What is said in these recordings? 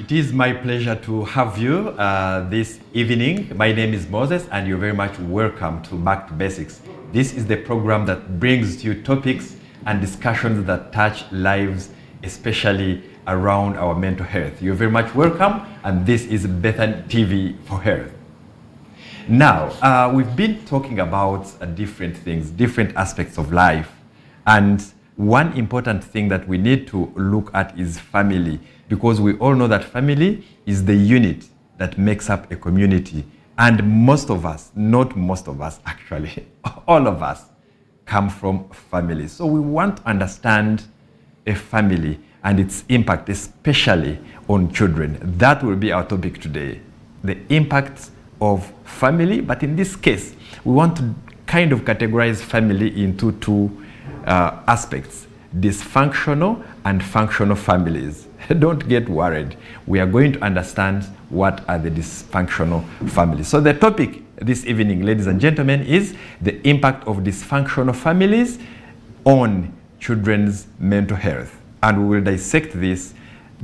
It is my pleasure to have you this evening. My name is Moses, and you're very much welcome to Back to Basics. This is the program that brings you topics and discussions that touch lives, especially around our mental health. You're very much welcome, and this is Bethan TV for Health. Now, we've been talking about different things, different aspects of life, and one important thing that we need to look at is family, because we all know that family is the unit that makes up a community. And most of us, not most of us actually, all of us come from families. So we want to understand a family and its impact, especially on children. That will be our topic today, the impact of family. But in this case, we want to kind of categorize family into two aspects: dysfunctional and functional families. Don't get worried. We are going to understand what are the dysfunctional families. So the topic this evening, ladies and gentlemen, is the impact of dysfunctional families on children's mental health. And we will dissect this,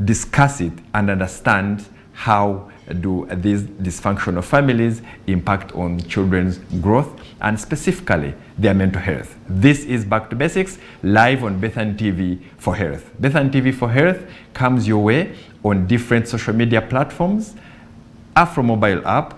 discuss it, and understand how do these dysfunctional families impact on children's growth and specifically their mental health. This is Back to Basics, live on Bethan TV for Health. Bethan TV for Health comes your way on different social media platforms: Afro Mobile app,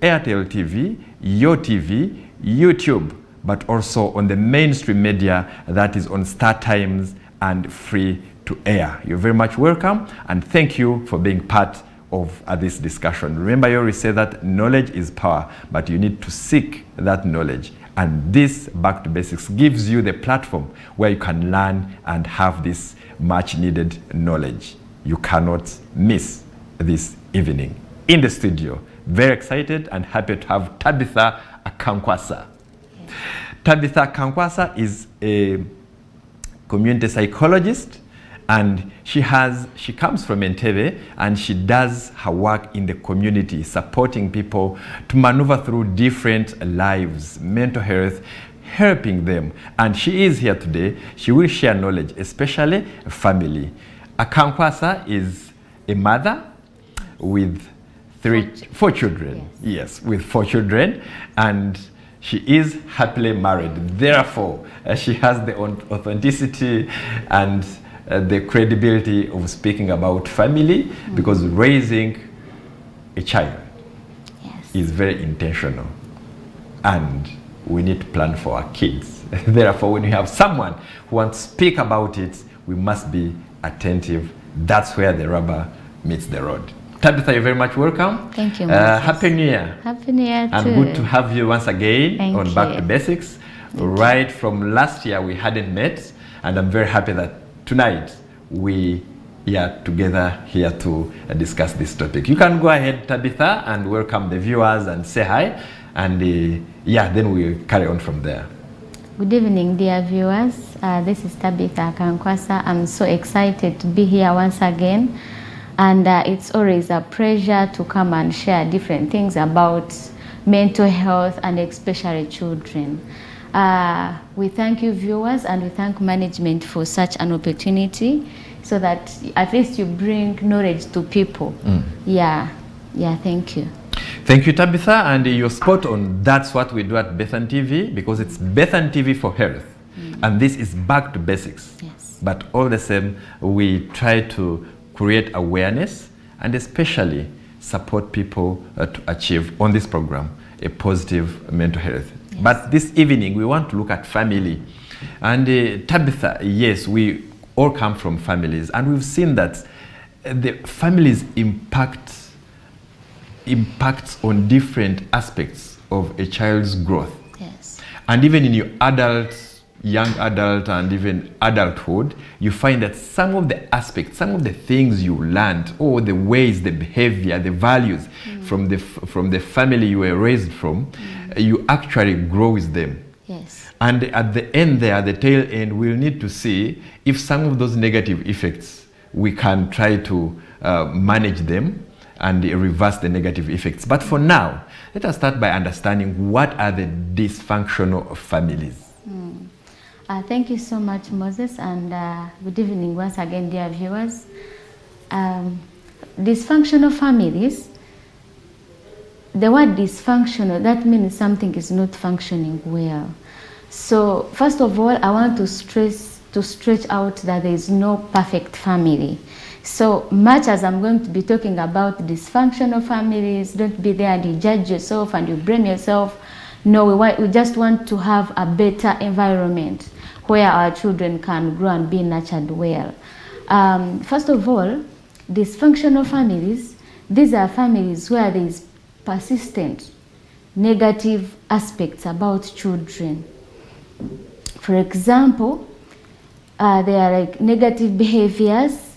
Airtel TV, Yo TV, YouTube, but also on the mainstream media that is on Star Times and free to air. You're very much welcome, and thank you for being part of this discussion. Remember, you always say that knowledge is power, but you need to seek that knowledge. And this Back to Basics gives you the platform where you can learn and have this much needed knowledge. You cannot miss this evening. In the studio, very excited and happy to have Tabitha Akankwasa. Yes. Tabitha Akankwasa is a community psychologist, and she comes from Entebbe, and she does her work in the community, supporting people to maneuver through different lives, mental health, helping them. And she is here today. She will share knowledge, especially family. Akankwasa is a mother with four children. Yes, with 4 children, and she is happily married. Therefore, she has the authenticity and the credibility of speaking about family, because raising a child is very intentional, and we need to plan for our kids. Therefore, when you have someone who wants to speak about it, we must be attentive. That's where the rubber meets the road. Tabitha, you're very much welcome. Thank you. Happy New Year. Happy New Year too. And good to have you once again on Back to Basics. Right from last year, we hadn't met, and I'm very happy that tonight we are together here to discuss this topic. You can go ahead, Tabitha, and welcome the viewers and say hi, and then we'll carry on from there. Good evening, dear viewers. This is Tabitha Akankwasa. I'm so excited to be here once again, and it's always a pleasure to come and share different things about mental health and especially children. We thank you, viewers, and we thank management for such an opportunity, so that at least you bring knowledge to people. Thank you. Thank you, Tabitha, and you're spot on. That's what we do at Bethan TV, because it's Bethan TV for Health, and this is Back to Basics. Yes. But all the same, we try to create awareness and especially support people to achieve on this program a positive mental health. Yes. But this evening, we want to look at family. And Tabitha, yes, we all come from families, and we've seen that the families impacts on different aspects of a child's growth. Yes. And even in your young adult, and even adulthood, you find that some of the aspects, some of the things you learned, or the ways, the behavior, the values from the family you were raised from, you actually grow with them. Yes. And at the end there, at the tail end, we'll need to see if some of those negative effects, we can try to manage them and reverse the negative effects. But for now, let us start by understanding what are the dysfunctional families. Thank you so much, Moses, and good evening once again, dear viewers. dysfunctional families, the word dysfunctional, that means something is not functioning well. So first of all, I want to stretch out that there is no perfect family. So much as I'm going to be talking about dysfunctional families, don't be there and you judge yourself and you blame yourself. No, we just want to have a better environment where our children can grow and be nurtured well. First of all, dysfunctional families, these are families where there is persistent negative aspects about children. For example, there are like negative behaviors,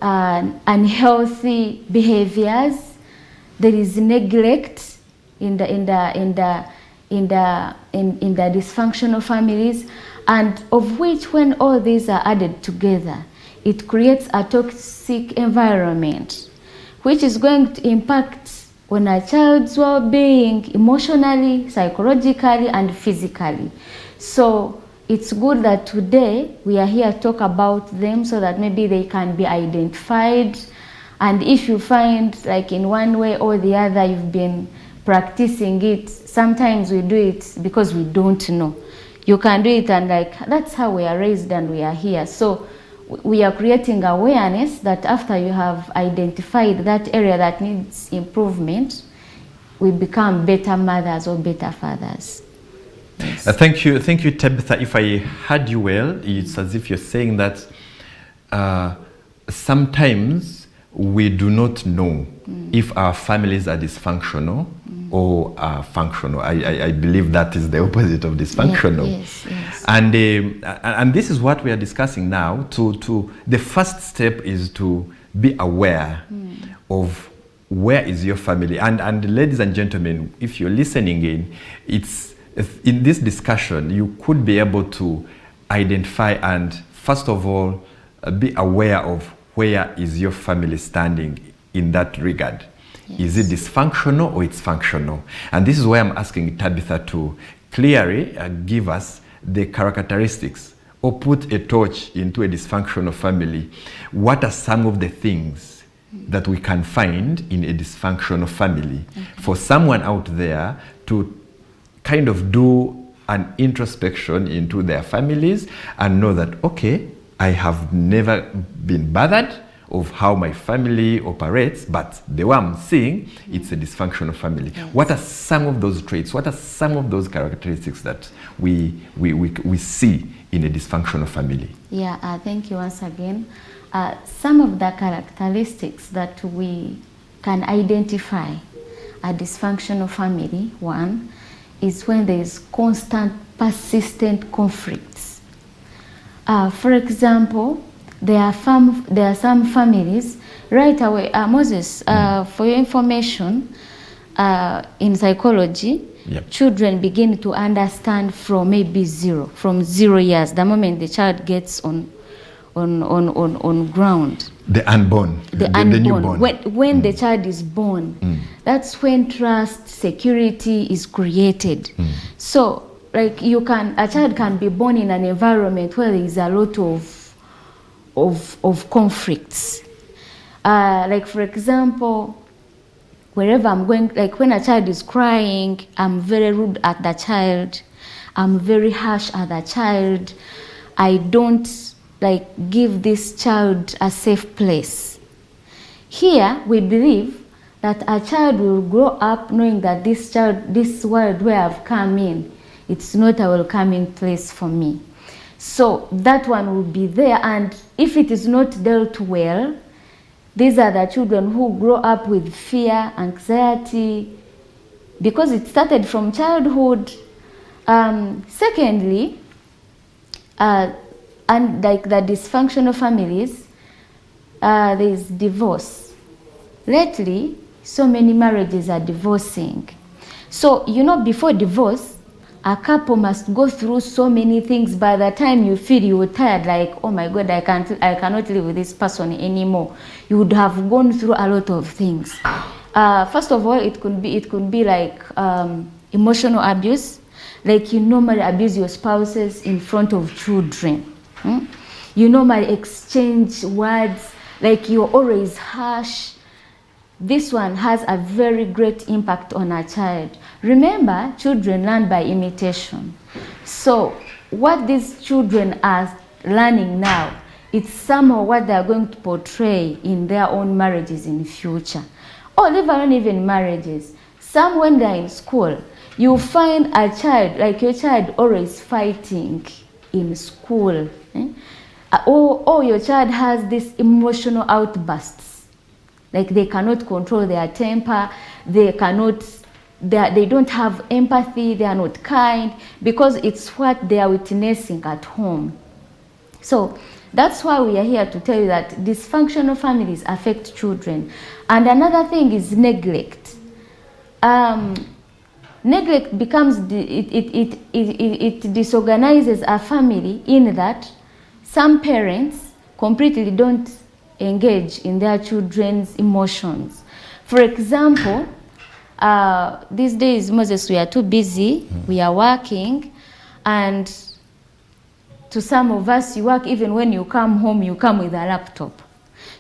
unhealthy behaviors. There is neglect in the dysfunctional families, and of which, when all these are added together, it creates a toxic environment, which is going to impact on a child's well-being emotionally, psychologically, and physically. So it's good that today we are here to talk about them so that maybe they can be identified. And if you find, like, in one way or the other you've been practicing it, sometimes we do it because we don't know. You can do it and like, that's how we are raised and we are here. So we are creating awareness that after you have identified that area that needs improvement, we become better mothers or better fathers. Yes. Thank you, Tabitha. If I heard you well, it's as if you're saying that sometimes we do not know if our families are dysfunctional or are functional. I believe that is the opposite of dysfunctional. Yes, yes. And this is what we are discussing now. The first step is to be aware of where is your family. And ladies and gentlemen, if you're listening in, in this discussion, you could be able to identify and, first of all, be aware of where is your family standing in that regard. Yes. Is it dysfunctional or it's functional? And this is why I'm asking Tabitha to clearly give us the characteristics, or put a torch into a dysfunctional family. What are some of the things that we can find in a dysfunctional family? Okay. For someone out there to kind of do an introspection into their families and know that, okay, I have never been bothered of how my family operates, but the way I'm seeing, it's a dysfunctional family. Yes. What are some of those traits? What are some of those characteristics that we see in a dysfunctional family? Yeah, thank you once again. Some of the characteristics that we can identify a dysfunctional family, one, is when there is constant, persistent conflicts. For example, there are some families, right away, Moses, for your information, in psychology, yep, children begin to understand from maybe 0 years, the moment the child gets on ground. The unborn. The newborn. When the child is born, that's when trust, security is created. So, like, a child can be born in an environment where there is a lot of conflicts. Like, for example, wherever I'm going, like when a child is crying, I'm very rude at the child. I'm very harsh at the child. I don't give this child a safe place. Here, we believe that a child will grow up knowing that this world where I've come in, it's not a welcoming place for me. So that one will be there, and if it is not dealt well, these are the children who grow up with fear, anxiety, because it started from childhood. Secondly, and like the dysfunctional families, there is divorce. Lately, so many marriages are divorcing. So, before divorce, a couple must go through so many things. By the time you feel you're tired, like, oh my God, I cannot live with this person anymore, you would have gone through a lot of things. First of all, it could be like emotional abuse, like you normally abuse your spouses in front of children. You normally exchange words like you're always harsh, this one has a very great impact on a child. Remember, children learn by imitation. So what these children are learning now, it's some of what they are going to portray in their own marriages in the future. Or leave alone even marriages. Some, when they're in school, you find a child, like your child always fighting in school. Or your child has these emotional outbursts. Like they cannot control their temper, they don't have empathy, they are not kind, because it's what they are witnessing at home. So that's why we are here to tell you that dysfunctional families affect children. And another thing is neglect. Neglect becomes, it disorganizes a family in that some parents completely don't engage in their children's emotions. For example, these days, Moses, we are too busy, we are working, and to some of us, you work even when you come home, you come with a laptop.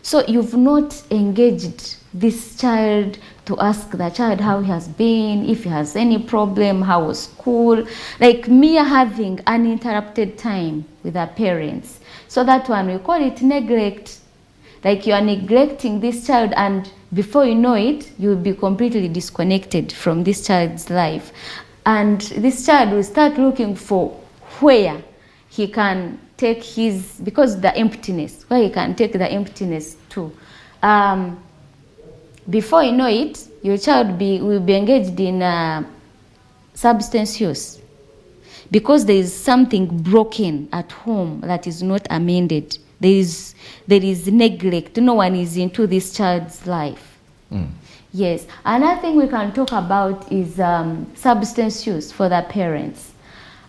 So you've not engaged this child to ask the child how he has been, if he has any problem, how was school, like mere having uninterrupted time with our parents. So that one, we call it neglect. Like you are neglecting this child, and before you know it, you will be completely disconnected from this child's life. And this child will start looking for where he can take his, because the emptiness, where he can take the emptiness to. Before you know it, your child will be engaged in substance use, because there is something broken at home that is not amended. There is neglect. No one is into this child's life. Yes. Another thing we can talk about is substance use for the parents.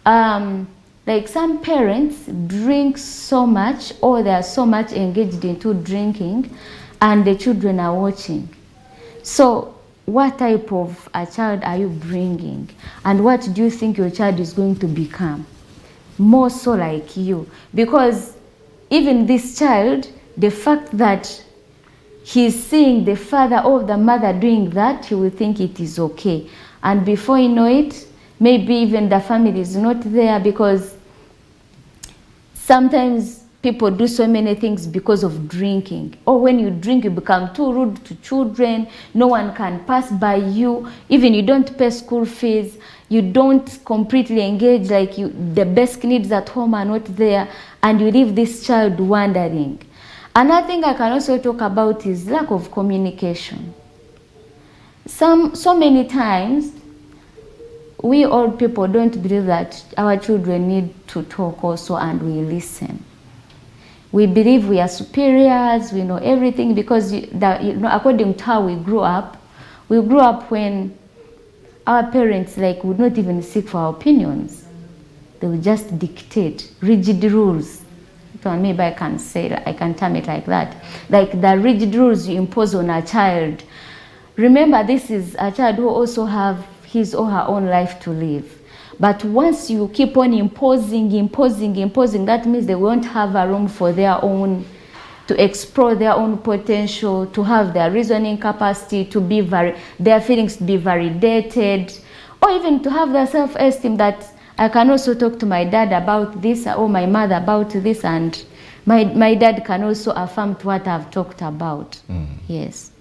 Like some parents drink so much, or they are so much engaged into drinking, and the children are watching. So what type of a child are you bringing? And what do you think your child is going to become? More so like you. Because even this child, the fact that he's seeing the father or the mother doing that, he will think it is okay. And before you know it, maybe even the family is not there, because sometimes people do so many things because of drinking. Or when you drink, you become too rude to children. No one can pass by you. Even you don't pay school fees. You don't completely engage, like the basic needs at home are not there, and you leave this child wandering. Another thing I can also talk about is lack of communication. So many times, we old people don't believe that our children need to talk also, and we listen. We believe we are superiors, we know everything, because according to how we grew up when our parents would not even seek for our opinions. They would just dictate rigid rules. Maybe I can term it like that. Like the rigid rules you impose on a child. Remember, this is a child who also have his or her own life to live. But once you keep on imposing, that means they won't have a room for their own, to explore their own potential, to have their reasoning capacity, to be their feelings to be validated, or even to have their self-esteem that I can also talk to my dad about this, or my mother about this, and my dad can also affirm to what I've talked about. Yes.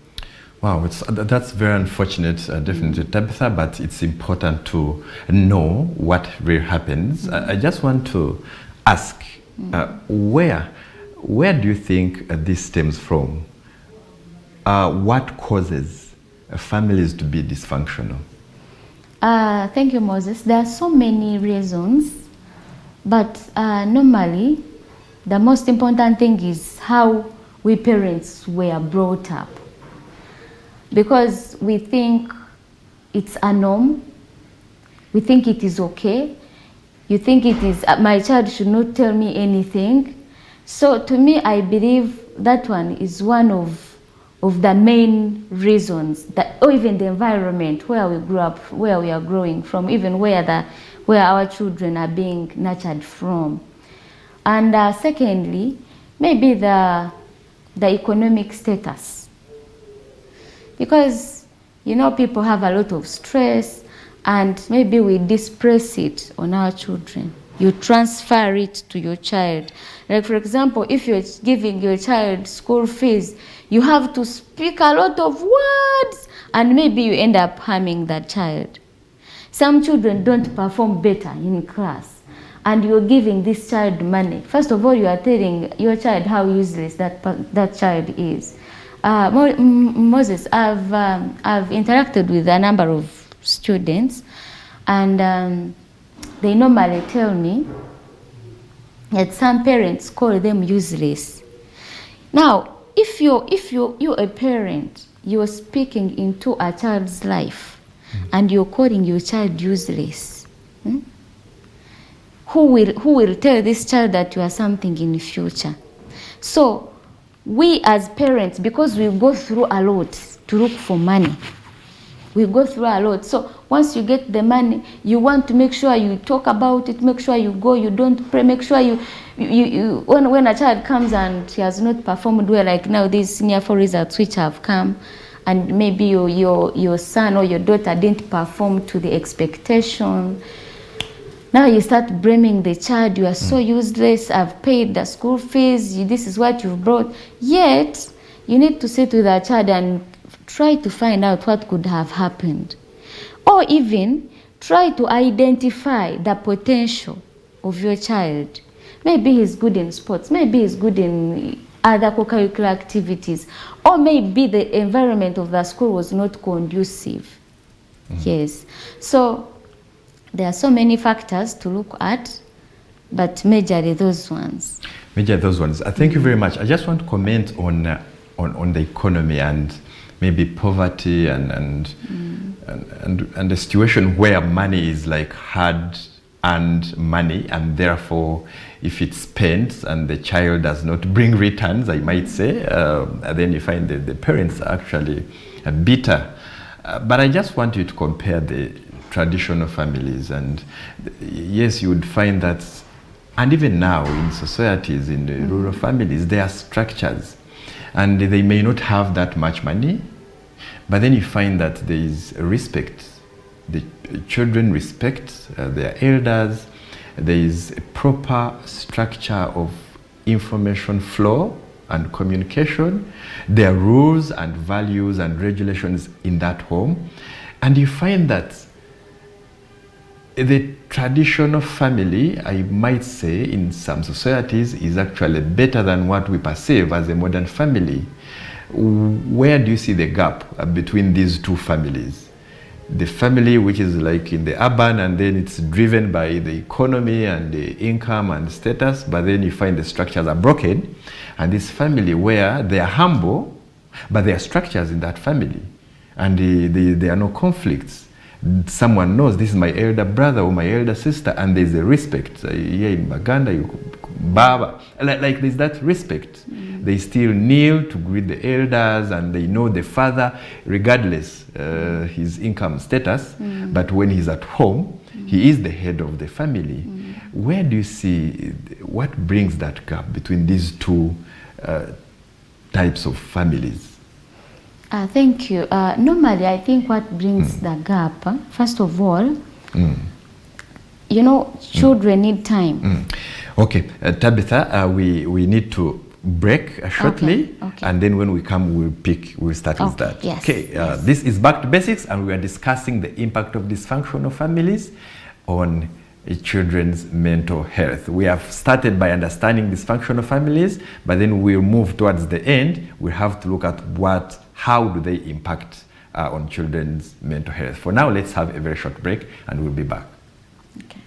Wow, that's very unfortunate, definitely, Tabitha, but it's important to know what really happens. I just want to ask, where do you think this stems from? What causes families to be dysfunctional? Thank you, Moses. There are so many reasons, but normally the most important thing is how we parents were brought up. Because we think it's a norm, we think it is okay, you think it is, my child should not tell me anything. So to me, I believe that one is one of the main reasons, that, or even the environment where we grew up, where we are growing from, even where our children are being nurtured from. And secondly, maybe the the economic status. Because, you know, people have a lot of stress and maybe we disperse it on our children. You transfer it to your child. Like, for example, if you're giving your child school fees, you have to speak a lot of words and maybe you end up harming that child. Some children don't perform better in class and you're giving this child money. First of all, you are telling your child how useless that child is. Moses, I've interacted with a number of students and they normally tell me that some parents call them useless. Now, if you're a parent, you're speaking into a child's life and you're calling your child useless, who will tell this child that you are something in the future? So we as parents, because we go through a lot to look for money, we go through a lot. So once you get the money, you want to make sure you talk about it, make sure you go, you don't pray, make sure when a child comes and he has not performed well, like now these senior 4 results which have come, and maybe your son or your daughter didn't perform to the expectation. Now you start blaming the child, you are so useless, I've paid the school fees, this is what you've brought. Yet, you need to sit with that child and try to find out what could have happened. Or even try to identify the potential of your child. Maybe he's good in sports, maybe he's good in other co-curricular activities, or maybe the environment of the school was not conducive. Yes. So there are so many factors to look at, but majorly those ones. Major those ones. Thank you very much. I just want to comment on the economy and maybe poverty and the situation where money is like hard-earned money, and therefore if it's spent and the child does not bring returns, I might say, then you find that the parents are actually bitter. But I just want you to compare the traditional families, and yes, you would find that, and even now in societies, in the rural families, there are structures and they may not have that much money, but then you find that there is respect. The children respect their elders. There is a proper structure of information flow and communication. There are rules and values and regulations in that home. And you find that the traditional family, I might say, in some societies is actually better than what we perceive as a modern family. Where do you see the gap between these two families? The family which is like in the urban, and then it's driven by the economy and the income and status, but then you find the structures are broken. And this family where they are humble, but there are structures in that family, and there are no conflicts. Someone knows this is my elder brother or my elder sister, and there's a respect. Here in Baganda, Baba, like there's that respect. They still kneel to greet the elders, and they know the father, regardless his income status. But when he's at home, he is the head of the family. Where do you see, what brings that gap between these two types of families? Thank you. Normally, I think what brings the gap, first of all, you know, children need time. Okay, Tabitha, we need to break shortly, Okay. And then when we come, we'll start with that. Yes. Okay, Yes. This is Back to Basics, and we are discussing the impact of dysfunctional families on children's mental health. We have started by understanding dysfunctional families, but then we'll move towards the end. We have to look at how do they impact on children's mental health. For now, let's have a very short break, and we'll be back. Okay.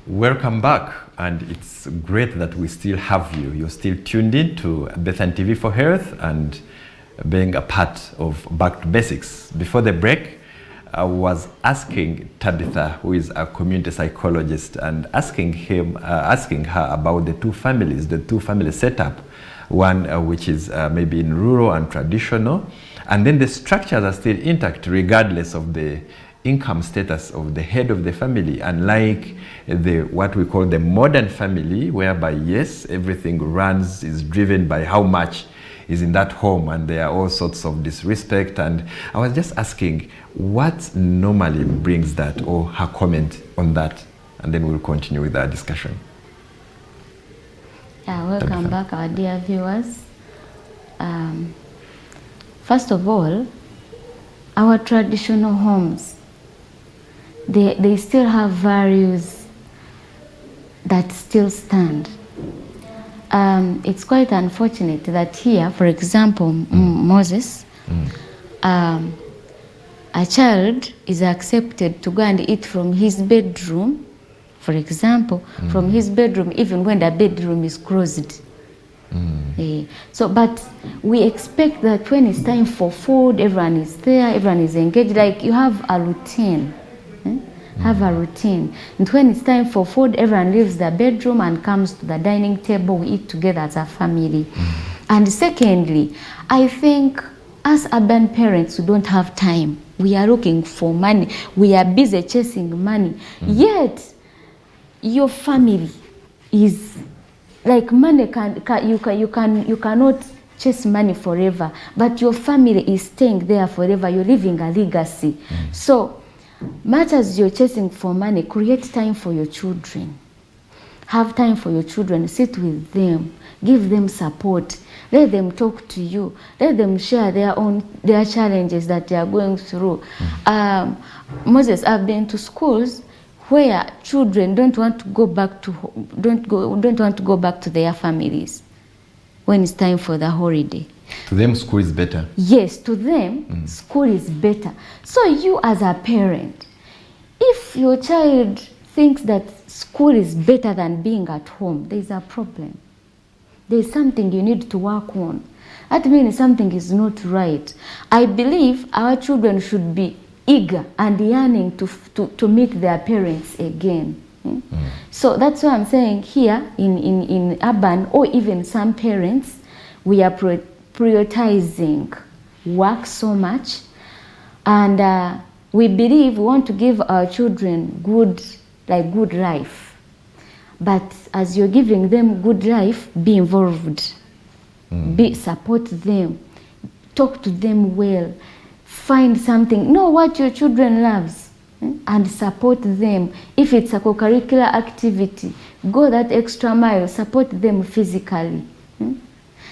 Welcome back, and it's great that we still have you. You're still tuned in to Bethan TV for Health and being a part of Back to Basics. Before the break, I was asking Tabitha, who is a community psychologist, and asking her about the two family setup, one which is maybe in rural and traditional, and then the structures are still intact regardless of the income status of the head of the family, unlike what we call the modern family, whereby yes, everything is driven by how much is in that home, and there are all sorts of disrespect. And I was just asking what normally brings that, or her comment on that, and then we'll continue with our discussion. Yeah, welcome back, our dear viewers. First of all, our traditional homes, they still have values that still stand. It's quite unfortunate that here, for example, Moses, a child is accepted to go and eat from his bedroom, for example, from his bedroom, even when the bedroom is closed. So, but we expect that when it's time for food, everyone is there, everyone is engaged, like you have a routine. Have a routine. And when it's time for food, everyone leaves the bedroom and comes to the dining table. We eat together as a family. And secondly, I think as urban parents who don't have time, we are looking for money. We are busy chasing money. Yet, your family is like money. You cannot chase money forever, but your family is staying there forever. You're leaving a legacy. So, much as you're chasing for money, create time for your children. Have time for your children. Sit with them. Give them support. Let them talk to you. Let them share their challenges that they are going through. Moses, I've been to schools where children don't want to go back to their families when it's time for the holiday. To them, school is better. Yes, to them, school is better. So you as a parent, if your child thinks that school is better than being at home, there's a problem. There's something you need to work on. That means something is not right. I believe our children should be eager and yearning to meet their parents again. So that's why I'm saying here in urban, or even some parents, we are prioritizing work so much, and we believe we want to give our children good life. But as you're giving them good life, be involved, support them, talk to them well, find something, know what your children loves, and support them. If it's a co-curricular activity, go that extra mile, support them physically.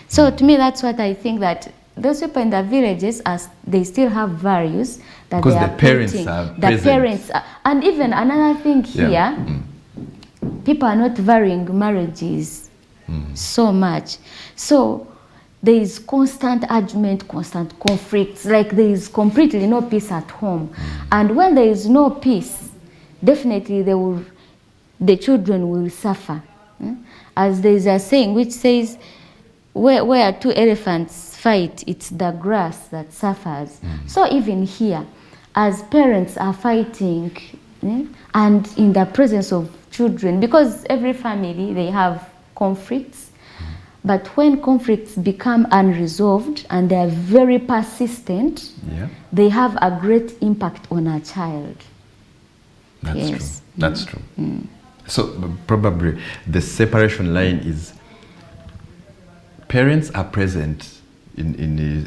So to me, that's what I think, that those people in the villages, they still have values that because they are the parents putting. are the present. parents are, and even another thing here, people are not valuing marriages so much. So there is constant argument, constant conflicts, like there is completely no peace at home. And when there is no peace, definitely the children will suffer. As there is a saying which says, where two elephants fight, it's the grass that suffers. So even here, as parents are fighting, and in the presence of children, because every family, they have conflicts, but when conflicts become unresolved and they are very persistent, they have a great impact on a child. That's true. That's true. So probably the separation line is parents are present in the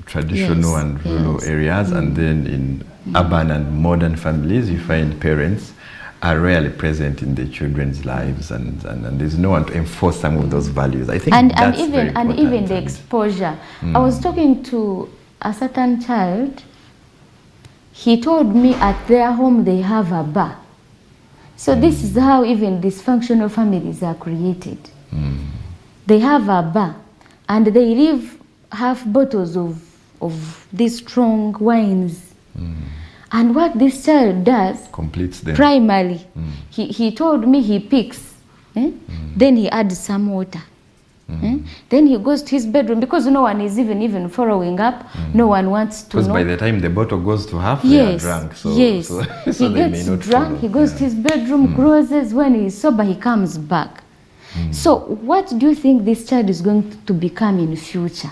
traditional and rural areas, and then in urban and modern families, you find parents are rarely present in the children's lives, and there's no one to enforce some of those values. I think that's very important. And even the exposure. I was talking to a certain child. He told me at their home they have a bar. So this is how even dysfunctional families are created. They have a bar, and they leave half bottles of these strong wines. And what this child does, completes them. Primarily, he told me he picks, then he adds some water. Then he goes to his bedroom because no one is even following up. No one wants to know. Because by the time the bottle goes to half, yes, they are drunk. So, yes. so He they gets may not drunk, follow. he goes to his bedroom, closes. When he's sober, he comes back. So what do you think this child is going to become in the future?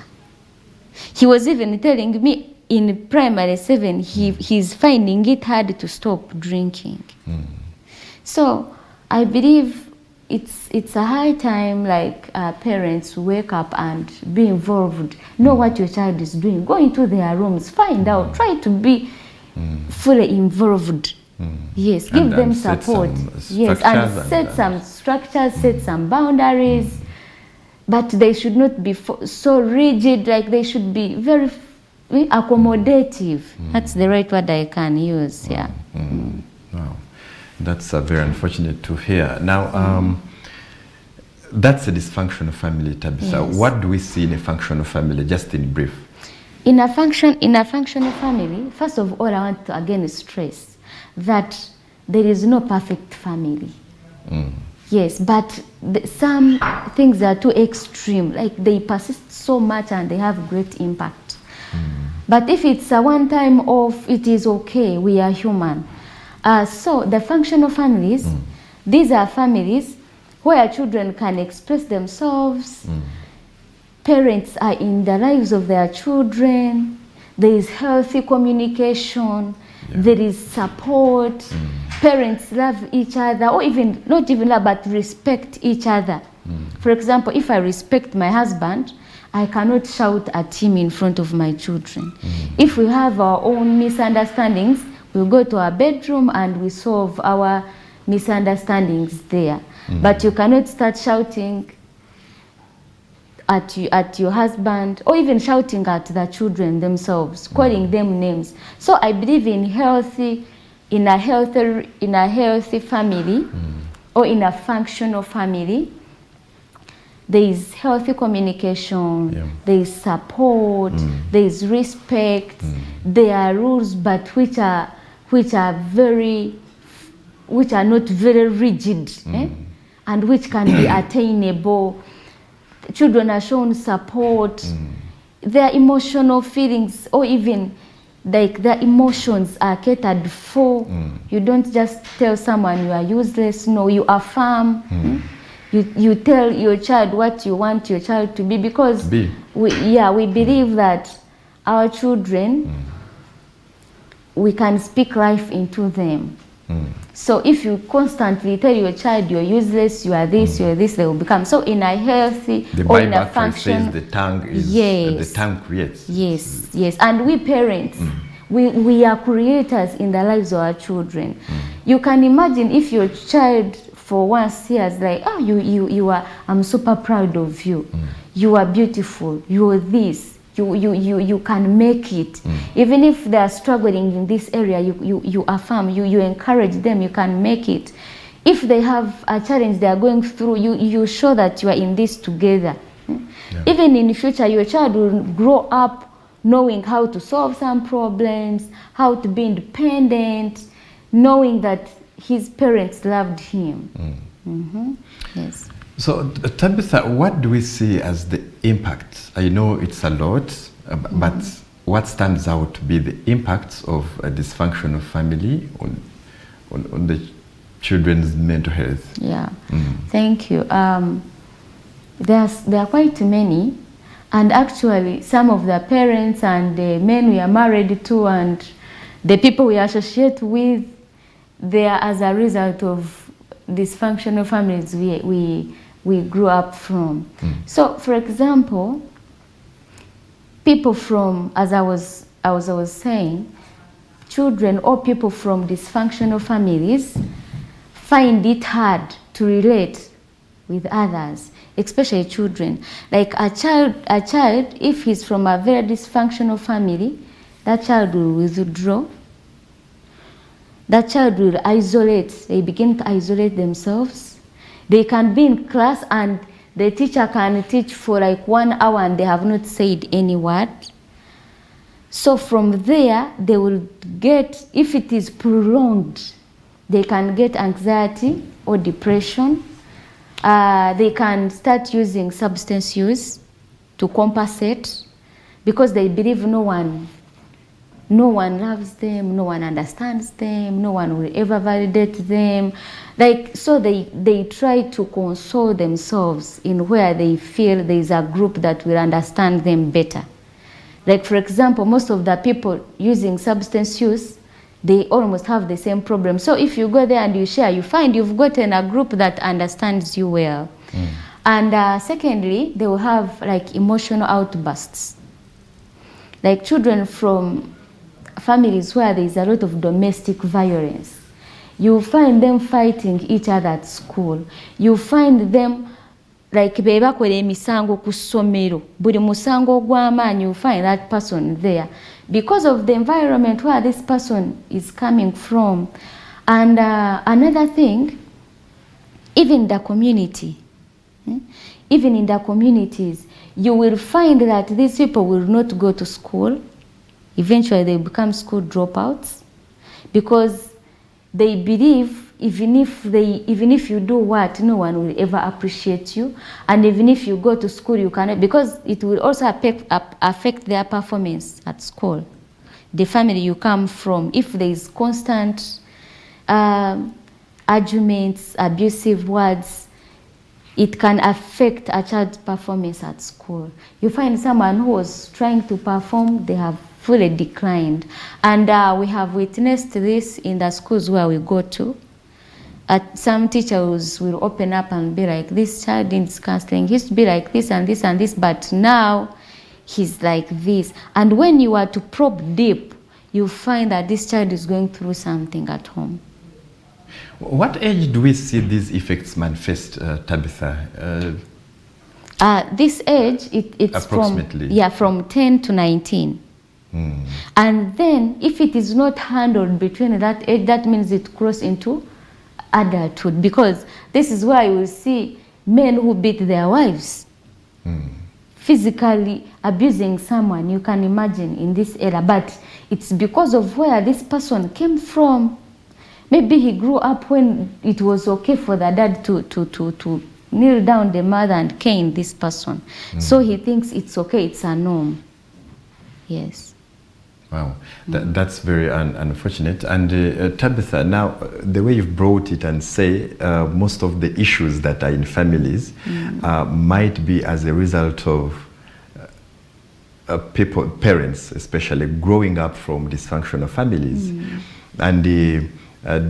He was even telling me in primary 7, he's finding it hard to stop drinking. So I believe it's a high time, like parents wake up and be involved, know what your child is doing, go into their rooms, find out, try to be fully involved. Yes, give them support. Yes, and set some structures, set some boundaries, but they should not be so rigid. Like they should be very accommodative. That's the right word I can use. Yeah. Wow. That's very unfortunate to hear. Now, that's a dysfunctional family, Tabitha. Yes. What do we see in a functional family, just in brief? In a functional family, first of all, I want to again stress that there is no perfect family. Yes, but some things are too extreme, like they persist so much and they have great impact. But if it's a one-time off, it is okay, we are human. So the functional families, these are families where children can express themselves, parents are in the lives of their children, there is healthy communication, there is support, parents love each other, or even, not even love, but respect each other. For example, if I respect my husband, I cannot shout at him in front of my children. If we have our own misunderstandings, we'll go to our bedroom and we solve our misunderstandings there. But you cannot start shouting at your husband, or even shouting at the children themselves, calling them names. So I believe in a healthy family, or in a functional family, there is healthy communication, there is support, there is respect, there are rules, but which are not very rigid, and which can be attainable. Children are shown support, their emotional feelings, or even like their emotions are catered for. You don't just tell someone you are useless. No, you affirm. You tell your child what you want your child to be, because we believe that our children, we can speak life into them. So if you constantly tell your child you're useless, you are this, they will become. So in a healthy, or in a function, says the tongue is, the tongue creates. Yes, and we parents, we are creators in the lives of our children. You can imagine if your child for once hears like, oh, you are, I'm super proud of you. You are beautiful. You are this. You can make it. Even if they are struggling in this area, you affirm, you encourage them, you can make it. If they have a challenge they are going through, you show that you are in this together. Even in the future, your child will grow up knowing how to solve some problems, how to be independent, knowing that his parents loved him. Yes. So, Tabitha, what do we see as the impact? I know it's a lot, but what stands out to be the impacts of a dysfunctional family on the children's mental health? Yeah, thank you. There are quite many, and actually some of the parents and the men we are married to and the people we associate with, they are as a result of dysfunctional families we grew up from. So, for example, people from, as I was saying, children or people from dysfunctional families find it hard to relate with others, especially children. Like a child, if he's from a very dysfunctional family, that child will withdraw. That child will isolate. They begin to isolate themselves. They can be in class and the teacher can teach for like 1 hour and they have not said any word. So from there, they will get, if it is prolonged, they can get anxiety or depression. They can start using substance use to compensate because they believe no one loves them, no one understands them, no one will ever validate them. Like, so they try to console themselves in where they feel there is a group that will understand them better. Like, for example, most of the people using substance use, they almost have the same problem. So if you go there and you share, you find you've gotten a group that understands you well. And secondly, they will have like emotional outbursts. Like children from families where there is a lot of domestic violence, you find them fighting each other at school. You find them like bebakola emisango ku ssomero, buli musango gw'amaanyi, you find that person there because of the environment where this person is coming from. And another thing, even the community, even in the communities, you will find that these people will not go to school. Eventually they become school dropouts because they believe even if you do what, no one will ever appreciate you. And even if you go to school, you cannot, because it will also affect their performance at school. The family you come from, if there is constant arguments, abusive words, it can affect a child's performance at school. You find someone who was trying to perform, they have fully declined. And we have witnessed this in the schools where we go to. Some teachers will open up and be like, this child needs counseling. He used to be like this and this and this, but now he's like this. And when you are to probe deep, you find that this child is going through something at home. What age do we see these effects manifest, Tabitha? This age, it's approximately from 10 to 19. And then if it is not handled between that age, that means it crosses into adulthood, because this is where you will see men who beat their wives, physically abusing someone. You can imagine in this era, but it's because of where this person came from. Maybe he grew up when it was okay for the dad to kneel down the mother and cane this person. So he thinks it's okay, it's a norm. Yes. Wow, that's very unfortunate. And Tabitha, now the way you've brought it and say most of the issues that are in families might be as a result of parents especially growing up from dysfunctional families, and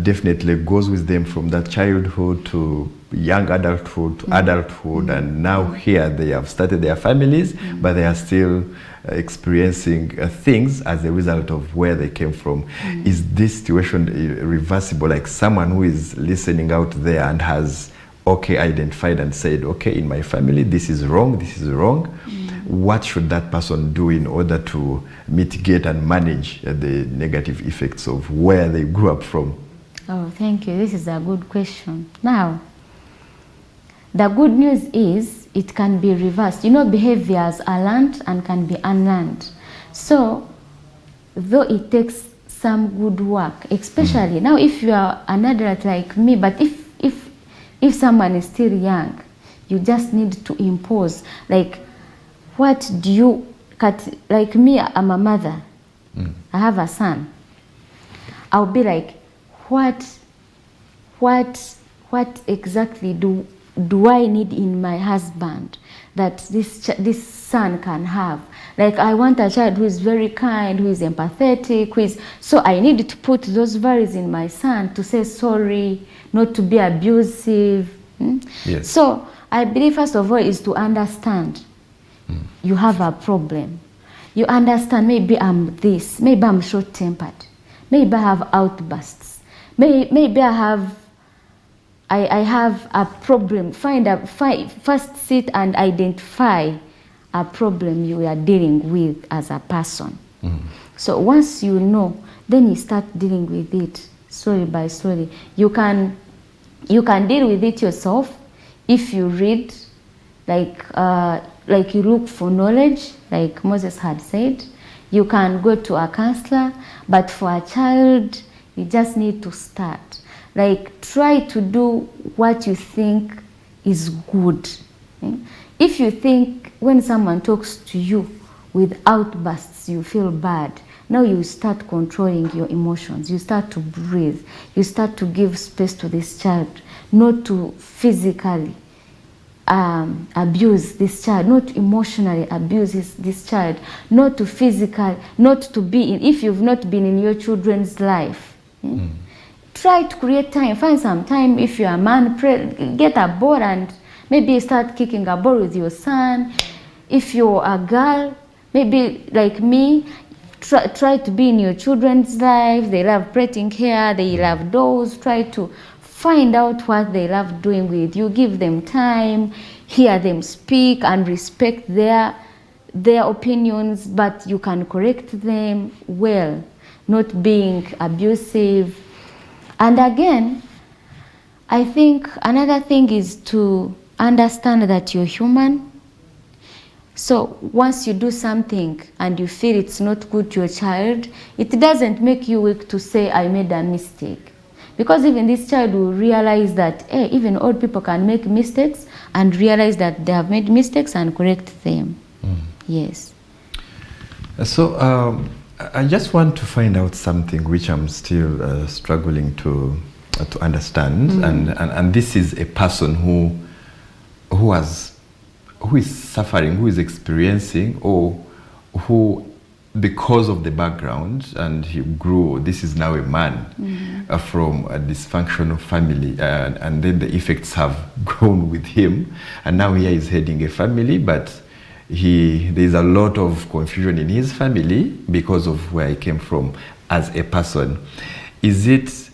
definitely goes with them from that childhood to young adulthood to adulthood, and now here they have started their families, but they are still experiencing things as a result of where they came from. Is this situation reversible? Like someone who is listening out there and has identified and said, okay, in my family this is wrong, what should that person do in order to mitigate and manage the negative effects of where they grew up from? Oh, thank you. This is a good question. Now, the good news is it can be reversed. You know, behaviors are learned and can be unlearned. So, though it takes some good work, especially now if you are an adult like me, but if someone is still young, you just need to impose, like, what do you cut? Like me, I'm a mother. I have a son. I'll be like, what exactly do I need in my husband that this son can have? Like, I want a child who is very kind, who is empathetic, so I need to put those values in my son, to say sorry, not to be abusive. Yes. So I believe first of all is to understand you have a problem. You understand, maybe I'm this, maybe I'm short-tempered, maybe I have outbursts, maybe I have a problem. First sit and identify a problem you are dealing with as a person. So once you know, then you start dealing with it slowly by slowly. You can deal with it yourself if you read, like you look for knowledge, like Moses had said. You can go to a counselor, but for a child, you just need to start. Like, try to do what you think is good. If you think when someone talks to you with outbursts, you feel bad, now you start controlling your emotions. You start to breathe. You start to give space to this child, not to physically abuse this child, not emotionally abuse this child, not to physically, not to be in, if you've not been in your children's life. Try to create time. Find some time. If you're a man, get a ball and maybe start kicking a ball with your son. If you're a girl, maybe like me, try to be in your children's life. They love braiding hair, they love dolls. Try to find out what they love doing with you. Give them time, hear them speak, and respect their opinions, but you can correct them well, not being abusive. And again, I think another thing is to understand that you're human. So once you do something and you feel it's not good to your child, it doesn't make you weak to say, I made a mistake. Because even this child will realize that, hey, even old people can make mistakes and realize that they have made mistakes and correct them. Yes. So I just want to find out something which I'm still struggling to understand, and this is a person who is suffering, who is experiencing, or who, because of the background, and he grew, this is now a man from a dysfunctional family, and then the effects have grown with him, and now he is heading a family, but there's a lot of confusion in his family because of where he came from as a person. Is it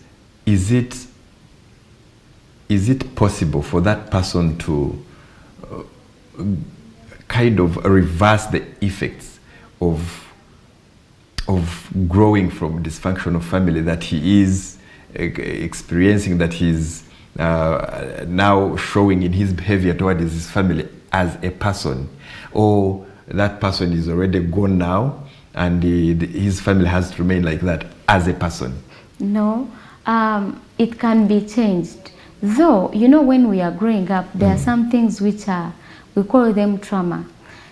possible for that person to kind of reverse the effects of growing from a dysfunctional family that he is experiencing, that he's now showing in his behavior towards his family as a person? Or that person is already gone now and his family has to remain like that as a person? No, it can be changed. Though, you know, when we are growing up, there are some things which we call them trauma.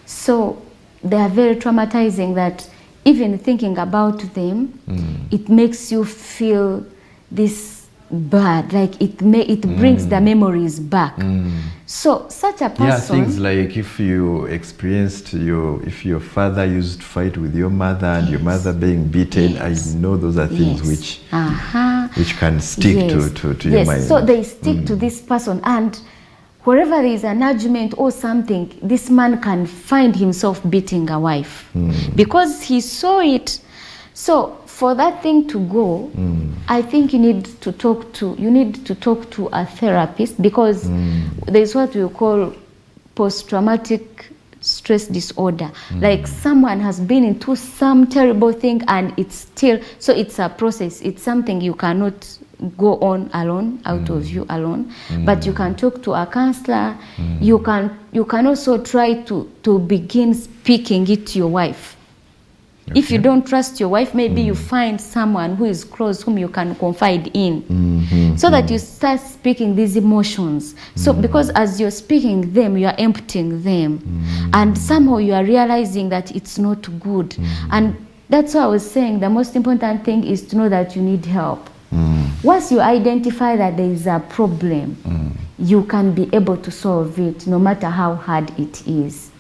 So they are very traumatizing that even thinking about them, it makes you feel this bad, like it brings the memories back. So such a person, things like if you experienced if your father used to fight with your mother and your mother being beaten, I know those are things which can stick to your mind. So they stick to this person, and wherever there is an argument or something, this man can find himself beating a wife because he saw it. So for that thing to go, I think you need to talk to a therapist, because there's what we call post-traumatic stress disorder. Like someone has been into some terrible thing and it's still, so it's a process. It's something you cannot go on alone, out of you alone, but you can talk to a counselor. You can also try to begin speaking it to your wife. Okay. If you don't trust your wife, maybe you find someone who is close, whom you can confide in, so that you start speaking these emotions. So because as you're speaking them, you are emptying them, and somehow you are realizing that it's not good. And that's why I was saying the most important thing is to know that you need help. Once you identify that there is a problem, you can be able to solve it, no matter how hard it is.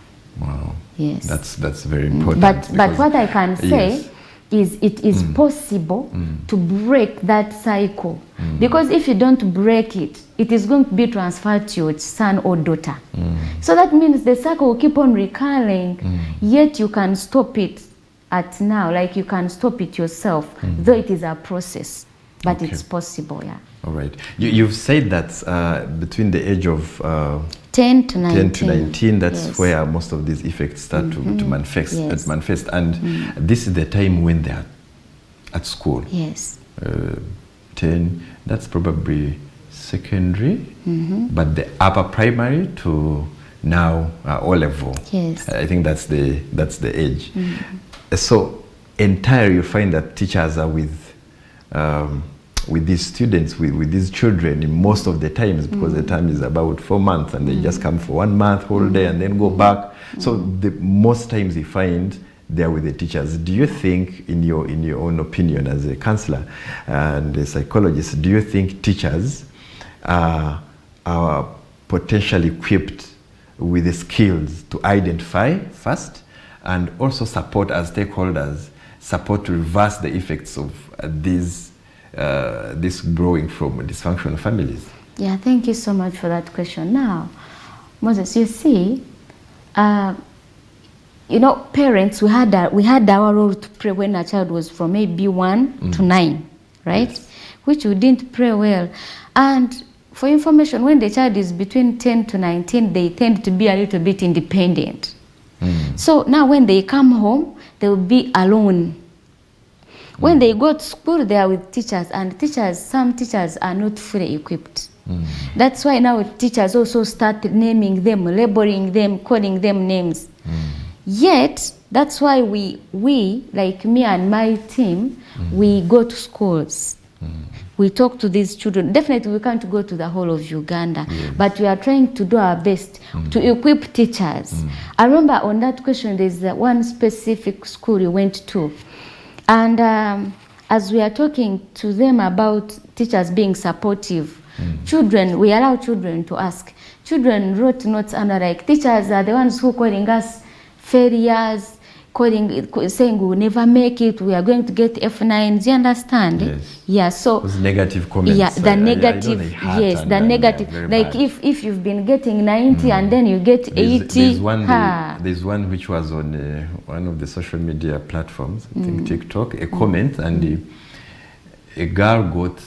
Wow. Yes. That's very important. But what I can say is it is possible to break that cycle. Because if you don't break it, it is going to be transferred to your son or daughter. So that means the cycle will keep on recurring, yet you can stop it at now, like you can stop it yourself, though it is a process, but it's possible, yeah. All right. You've said that between the age of 10 to 19. 10 to 19, that's where most of these effects start to manifest. And this is the time when they're at school. Yes. 10, that's probably secondary, but the upper primary to now O level. Yes. I think that's the age. So entirely you find that teachers are with these students, with these children in most of the times, because the time is about 4 months and they just come for 1 month holiday and then go back. So the most times you find they're with the teachers. Do you think, in your own opinion as a counselor and a psychologist, do you think teachers are potentially equipped with the skills to identify first and also support as stakeholders, support to reverse the effects of this growing from dysfunctional families? Yeah, thank you so much for that question. Now, Moses, you see, you know, parents, we had our role to pray when a child was from maybe 1 to 9, right? Yes. Which we didn't pray well. And for information, when the child is between 10 to 19, they tend to be a little bit independent. So now when they come home, they will be alone. When they go to school, they are with teachers, and some teachers are not fully equipped. That's why now teachers also start naming them, labeling them, calling them names. Yet, that's why we, like me and my team, we go to schools. We talk to these children. Definitely we can't go to the whole of Uganda, but we are trying to do our best to equip teachers. I remember on that question, there's one specific school we went to. And as we are talking to them about teachers being supportive, children, we allow children to ask. Children wrote notes and are like, teachers are the ones who calling us failures, saying we will never make it, we are going to get F9s, you understand? Yes. Yeah, so those negative comments. Yeah, the negative, yes, the negative. Like if you've been getting 90 and then you get 80. There's one which was on one of the social media platforms, I think TikTok, a comment, and a girl got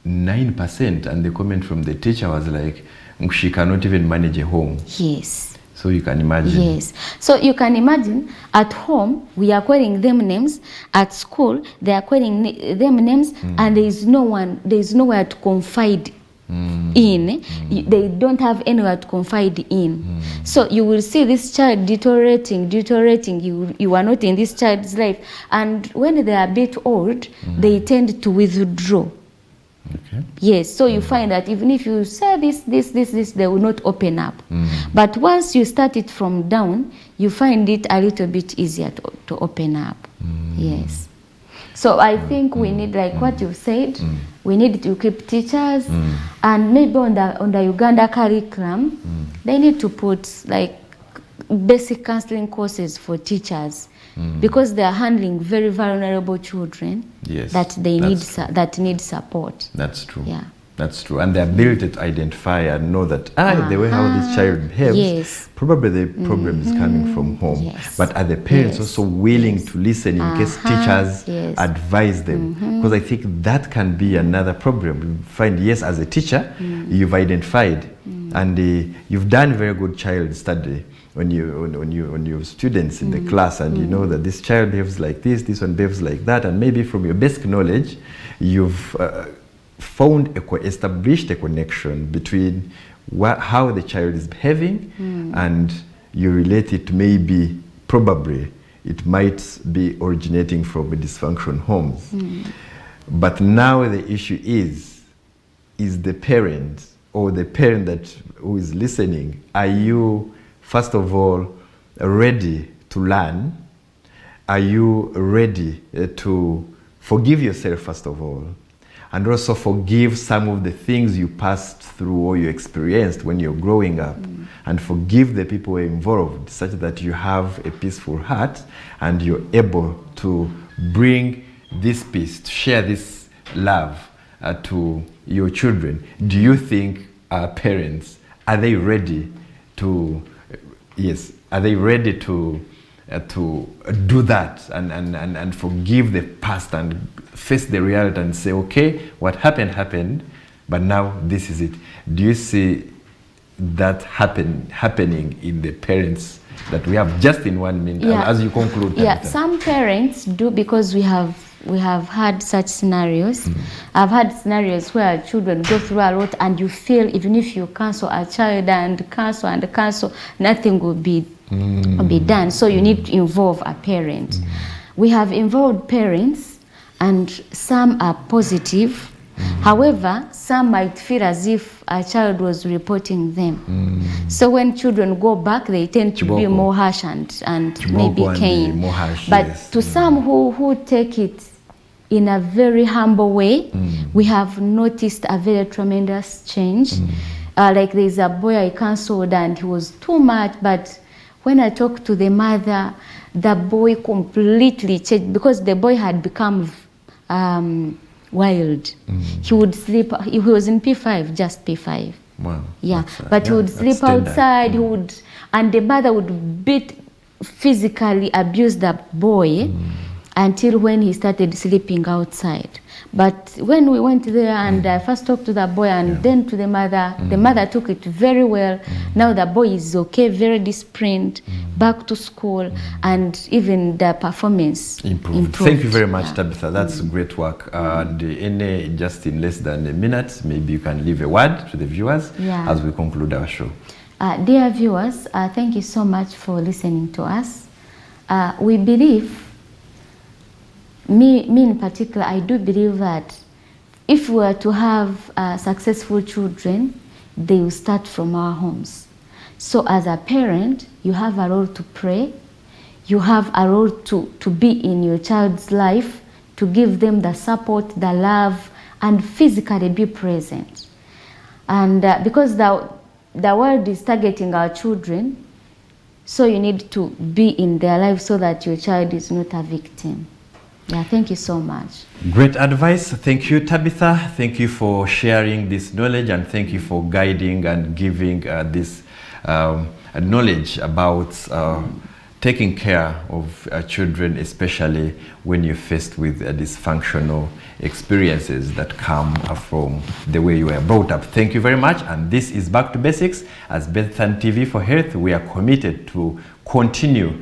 9%, and the comment from the teacher was like, she cannot even manage a home. Yes. So you can imagine. Yes. So you can imagine, at home, we are calling them names. At school, they are calling them names, and there is nowhere to confide in. They don't have anywhere to confide in. So you will see this child deteriorating. You are not in this child's life. And when they are a bit old, they tend to withdraw. Okay. Yes, so you find that even if you say this, they will not open up. But once you start it from down, you find it a little bit easier to open up. Yes. So I think we need, like what you said, we need to equip teachers, and maybe on the Uganda curriculum, they need to put like basic counseling courses for teachers. Because they are handling very vulnerable children that need support. That's true. Yeah. That's true. And the ability to identify and know that the way how this child behaves, probably the problem is coming from home. Yes. But are the parents also willing to listen in case teachers advise them? Because I think that can be another problem. You find, yes, as a teacher, you've identified and you've done very good child study on your students in the class, and you know that this child behaves like this one behaves like that, and maybe from your basic knowledge, you've established a connection between how the child is behaving, and you relate it probably it might be originating from a dysfunctional homes. But now the issue is the parent, or the parent who is listening, are you first of all ready to learn? Are you ready to forgive yourself first of all, and also forgive some of the things you passed through or you experienced when you're growing up, and forgive the people who are involved, such that you have a peaceful heart and you're able to bring this peace, to share this love to your children? Do you think parents, are they ready to are they ready to do that and forgive the past and face the reality and say, okay, what happened, but now this is it? Do you see that happening in the parents that we have, just in 1 minute, as you conclude? Yeah, some parents do, because we have had such scenarios. I've had scenarios where children go through a lot, and you feel even if you counsel a child and counsel, nothing will be be done. So you need to involve a parent. We have involved parents, and some are positive. However, some might feel as if a child was reporting them. So when children go back, they tend to be more harsh and maybe cane. But to some who take it in a very humble way, we have noticed a very tremendous change. Like there's a boy I counseled and he was too much, but when I talked to the mother, the boy completely changed because the boy had become wild. He would sleep, he was in P5, just P5. Wow. Yeah, but he would sleep outside, he would, and the mother would physically abuse the boy until when he started sleeping outside. But when we went there and I first talked to the boy and then to the mother took it very well. Now the boy is okay, very disciplined, back to school, and even the performance improved. Thank you very much, Tabitha. That's great work. And just in less than a minute, maybe you can leave a word to the viewers as we conclude our show. Dear viewers, thank you so much for listening to us. We believe, me in particular, I do believe that if we were to have successful children, they will start from our homes. So as a parent, you have a role to pray. You have a role to be in your child's life, to give them the support, the love, and physically be present. And because the world is targeting our children, so you need to be in their life so that your child is not a victim. Yeah, thank you so much. Great advice. Thank you, Tabitha. Thank you for sharing this knowledge, and thank you for guiding and giving this knowledge about taking care of children, especially when you're faced with dysfunctional experiences that come from the way you were brought up. Thank you very much. And this is Back to Basics. As Bethan TV for Health, we are committed to continue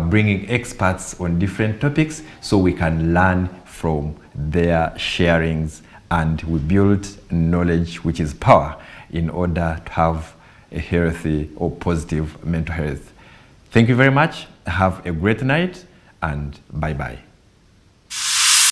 bringing experts on different topics so we can learn from their sharings, and we build knowledge, which is power, in order to have a healthy or positive mental health. Thank you very much. Have a great night, and bye-bye.